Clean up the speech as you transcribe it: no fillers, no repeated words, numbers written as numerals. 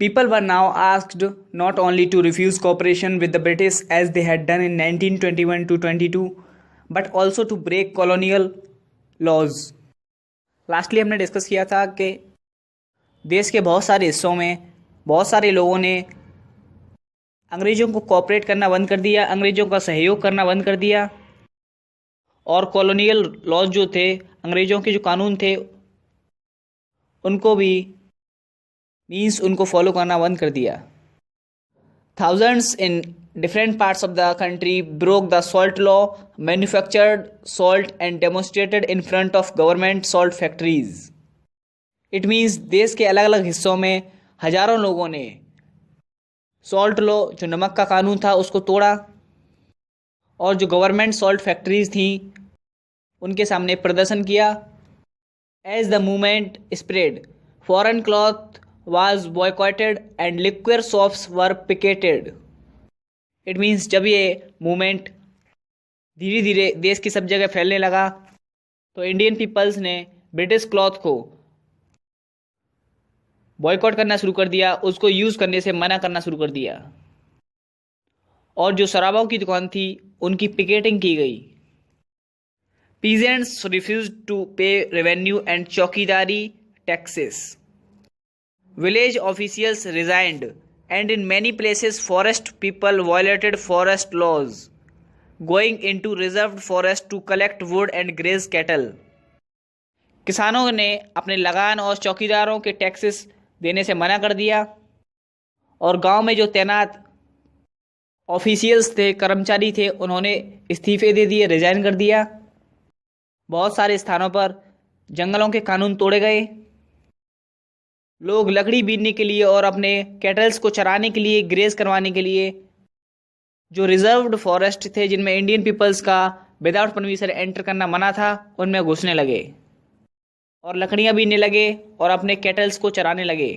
People were now asked not only to refuse cooperation with the British as they had done in 1921 to 22, but also to break colonial laws. Lastly हमने discuss किया था कि देश के बहुत सारे हिस्सों में बहुत सारे लोगों ने अंग्रेज़ों को कोऑपरेट करना बंद कर दिया, अंग्रेज़ों का सहयोग करना बंद कर दिया और कॉलोनियल लॉज जो थे, अंग्रेज़ों के जो कानून थे, उनको भी मीन्स उनको फॉलो करना बंद कर दिया. Thousands in different parts of the country broke the salt law, manufactured salt and demonstrated in front of government salt factories. It means देश के अलग अलग हिस्सों में हजारों लोगों ने सॉल्ट लॉ जो नमक का कानून था उसको तोड़ा और जो गवर्नमेंट सॉल्ट फैक्ट्रीज थी उनके सामने प्रदर्शन किया. As the movement spread, foreign cloth was boycotted and liquor shops were picketed. It means जब ये मूवमेंट धीरे धीरे देश की सब जगह फैलने लगा तो इंडियन पीपल्स ने ब्रिटिश क्लॉथ को बॉयकॉट करना शुरू कर दिया, उसको यूज़ करने से मना करना शुरू कर दिया और जो शराबों की दुकान थी उनकी पिकेटिंग की गई. Peasants refused to pay revenue and चौकीदारी taxes. Village officials resigned, and in many places forest people violated forest laws, going into reserved forest to collect wood and graze cattle. किसानों ने अपने लगान और चौकीदारों के टैक्सेस देने से मना कर दिया और गांव में जो तैनात ऑफिशियल्स थे, कर्मचारी थे, उन्होंने इस्तीफे दे दिए, रिजाइन कर दिया. बहुत सारे स्थानों पर जंगलों के कानून तोड़े गए. लोग लकड़ी बीनने के लिए और अपने कैटल्स को चराने के लिए, ग्रेज करवाने के लिए जो रिजर्व्ड फॉरेस्ट थे जिनमें इंडियन पीपल्स का विदाउट परमिशन एंटर करना मना था, उनमें घुसने लगे और लकड़ियां बीनने लगे और अपने कैटल्स को चराने लगे.